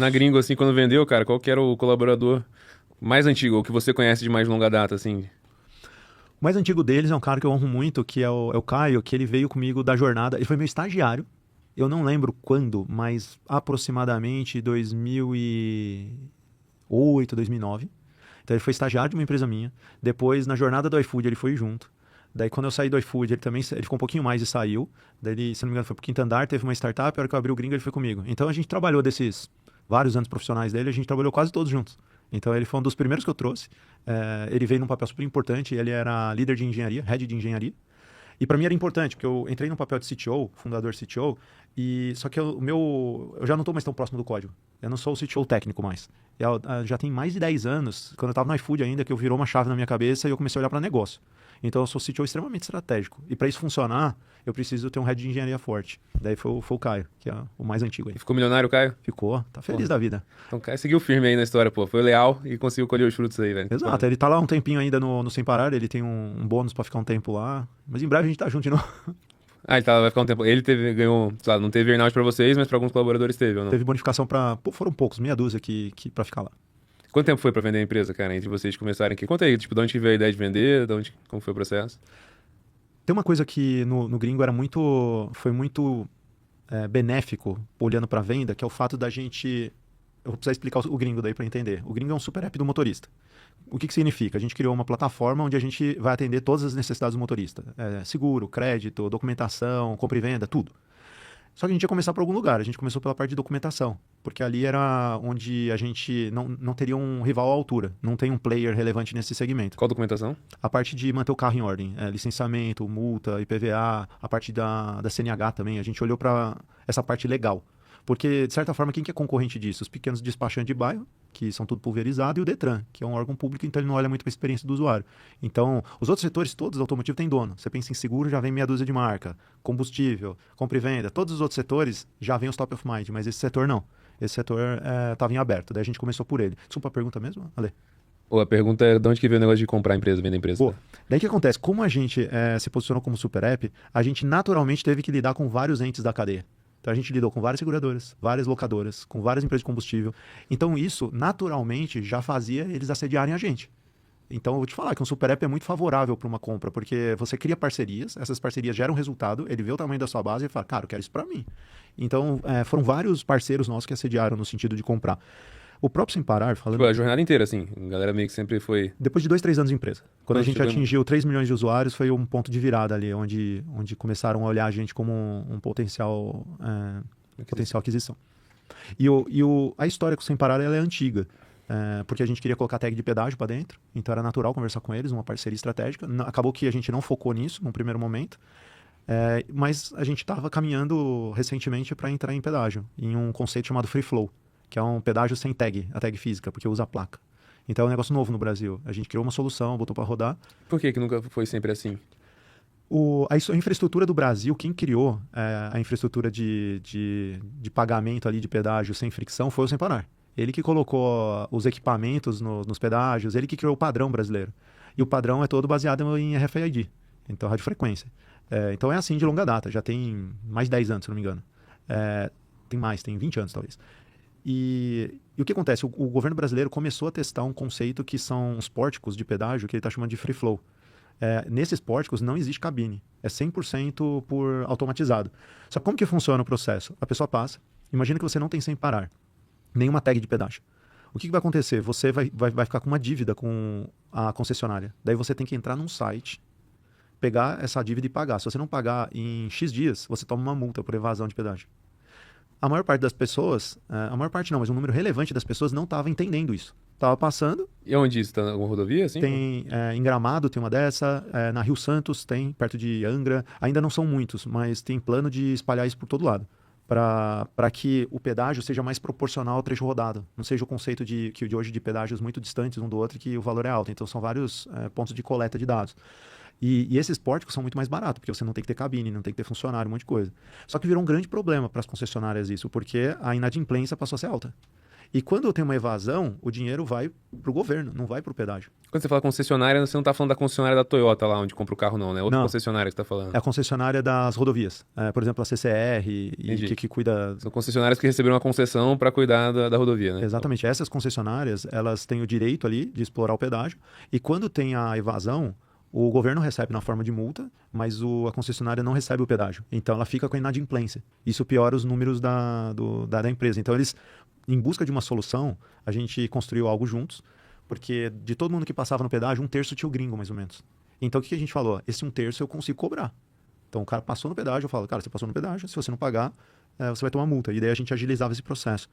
Na Gringo, assim, quando vendeu, cara, qual que era o colaborador mais antigo, ou que você conhece de mais longa data, assim? O mais antigo deles é um cara que eu honro muito, que é o Caio, que ele veio comigo da jornada. Ele foi meu estagiário. Eu não lembro quando, mas aproximadamente 2008, 2009. Então ele foi estagiário de uma empresa minha. Depois, na jornada do iFood, ele foi junto. Daí, quando eu saí do iFood, ele ficou um pouquinho mais e saiu. Daí, ele, se não me engano, foi pro Quinto Andar, teve uma startup. A hora que eu abri o Gringo, ele foi comigo. Então, a gente trabalhou desses vários anos profissionais dele, a gente trabalhou quase todos juntos. Então, ele foi um dos primeiros que eu trouxe. Ele veio num papel super importante. Ele era líder de engenharia, head de engenharia. E para mim era importante, porque eu entrei no papel de CTO, fundador CTO, e só que eu já não estou mais tão próximo do código. Eu não sou o CTO técnico mais. Já tem mais de 10 anos, quando eu estava no iFood ainda, que eu virou uma chave na minha cabeça e eu comecei a olhar para negócio. Então eu sou CTO extremamente estratégico. E para isso funcionar, eu preciso ter um head de engenharia forte. Daí foi o Caio, que é o mais antigo aí. E ficou milionário, Caio? Ficou, tá feliz Porra. da vida. Então o Caio seguiu firme aí na história, pô. Foi leal e conseguiu colher os frutos aí, velho. Exato, ele tá lá um tempinho ainda no Sem Parar, ele tem um bônus para ficar um tempo lá. Mas em breve a gente tá junto de novo. Ah, ele vai ficar um tempo. Ele ganhou, sei lá, não teve earnout pra vocês, mas pra alguns colaboradores teve, ou não? Teve bonificação para. Foram poucos, meia dúzia para ficar lá. Quanto tempo foi pra vender a empresa, cara, entre vocês começarem aqui? Conta aí, tipo, de onde que veio a ideia de vender, como foi o processo? Tem uma coisa que no gringo foi muito benéfico, olhando para a venda, que é o fato da gente. Eu vou precisar explicar o gringo daí para entender. O gringo é um super app do motorista. O que significa? A gente criou uma plataforma onde a gente vai atender todas as necessidades do motorista: seguro, crédito, documentação, compra e venda, tudo. Só que a gente ia começar por algum lugar. A gente começou pela parte de documentação, porque ali era onde a gente não teria um rival à altura. Não tem um player relevante nesse segmento. Qual documentação? A parte de manter o carro em ordem, licenciamento, multa, IPVA, a parte da CNH também. A gente olhou para essa parte legal. Porque, de certa forma, quem que é concorrente disso? Os pequenos despachantes de bairro, que são tudo pulverizado, e o Detran, que é um órgão público, então ele não olha muito para a experiência do usuário. Então, os outros setores todos do automotivo têm dono. Você pensa em seguro, já vem meia dúzia de marca. Combustível, compra e venda. Todos os outros setores já vêm os top of mind, mas esse setor não. Esse setor estava em aberto. Daí a gente começou por ele. Desculpa a pergunta mesmo, Ale? Ou a pergunta é de onde que veio o negócio de comprar a empresa, vender a empresa? Pô, daí o que acontece? Como a gente se posicionou como super app, a gente naturalmente teve que lidar com vários entes da cadeia. Então a gente lidou com várias seguradoras, várias locadoras, com várias empresas de combustível. Então isso, naturalmente, já fazia eles assediarem a gente. Então eu vou te falar que um super app é muito favorável para uma compra, porque você cria parcerias, essas parcerias geram resultado, ele vê o tamanho da sua base e fala, cara, eu quero isso para mim. Então foram vários parceiros nossos que assediaram no sentido de comprar. O próprio Sem Parar, Tipo, falando. a jornada inteira, assim. A galera meio que sempre foi. Depois de 2, 3 anos de empresa. Quando a Nossa, gente chegou atingiu 3 milhões de usuários, foi um ponto de virada ali, onde começaram a olhar a gente como um potencial aquisição. A história com o Sem Parar ela é antiga, porque a gente queria colocar tag de pedágio para dentro, então era natural conversar com eles, uma parceria estratégica. Acabou que a gente não focou nisso num primeiro momento, mas a gente estava caminhando recentemente para entrar em pedágio, em um conceito chamado Free Flow, que é um pedágio sem tag, a tag física, porque usa a placa. Então é um negócio novo no Brasil. A gente criou uma solução, botou para rodar. Por que que nunca foi sempre assim? A infraestrutura do Brasil, quem criou a infraestrutura de pagamento ali de pedágio sem fricção foi o Sem Parar. Ele que colocou os equipamentos nos pedágios, ele que criou o padrão brasileiro. E o padrão é todo baseado em RFID, então radiofrequência. Então é assim de longa data, já tem mais de 10 anos, se não me engano. Tem 20 anos talvez. E o que acontece? O governo brasileiro começou a testar um conceito que são os pórticos de pedágio, que ele está chamando de free flow. Nesses pórticos não existe cabine, é 100% por automatizado. Só que como que funciona o processo? A pessoa passa, imagina que você não tem Sem Parar, nenhuma tag de pedágio. O que vai acontecer? Você vai ficar com uma dívida com a concessionária. Daí você tem que entrar num site, pegar essa dívida e pagar. Se você não pagar em X dias, você toma uma multa por evasão de pedágio. A maior parte das pessoas, a maior parte não, mas um número relevante das pessoas não estava entendendo isso. Estava passando. E onde isso? Tá na alguma rodovia, assim? Tem em Gramado tem uma dessa, na Rio Santos tem, perto de Angra. Ainda não são muitos, mas tem plano de espalhar isso por todo lado. Para que o pedágio seja mais proporcional ao trecho rodado. Não seja o conceito de hoje de pedágios muito distantes um do outro que o valor é alto. Então são vários pontos de coleta de dados. E esses pórticos são muito mais baratos, porque você não tem que ter cabine, não tem que ter funcionário, um monte de coisa. Só que virou um grande problema para as concessionárias isso, porque a inadimplência passou a ser alta. E quando tem uma evasão, o dinheiro vai para o governo, não vai para o pedágio. Quando você fala concessionária, você não tá falando da concessionária da Toyota lá, onde compra o carro, não, né? Outra Não. concessionária que você tá falando. É a concessionária das rodovias. Por exemplo, a CCR e que cuida... São concessionárias que receberam uma concessão para cuidar da rodovia, né? Exatamente. Essas concessionárias, elas têm o direito ali de explorar o pedágio. E quando tem a evasão, o governo recebe na forma de multa, mas a concessionária não recebe o pedágio. Então, ela fica com a inadimplência. Isso piora os números da empresa. Então, eles, em busca de uma solução, a gente construiu algo juntos, porque de todo mundo que passava no pedágio, 1/3 tinha o gringo, mais ou menos. Então, o que a gente falou? Esse 1/3 eu consigo cobrar. Então, o cara passou no pedágio, eu falo, cara, você passou no pedágio, se você não pagar, você vai tomar multa. E daí a gente agilizava esse processo.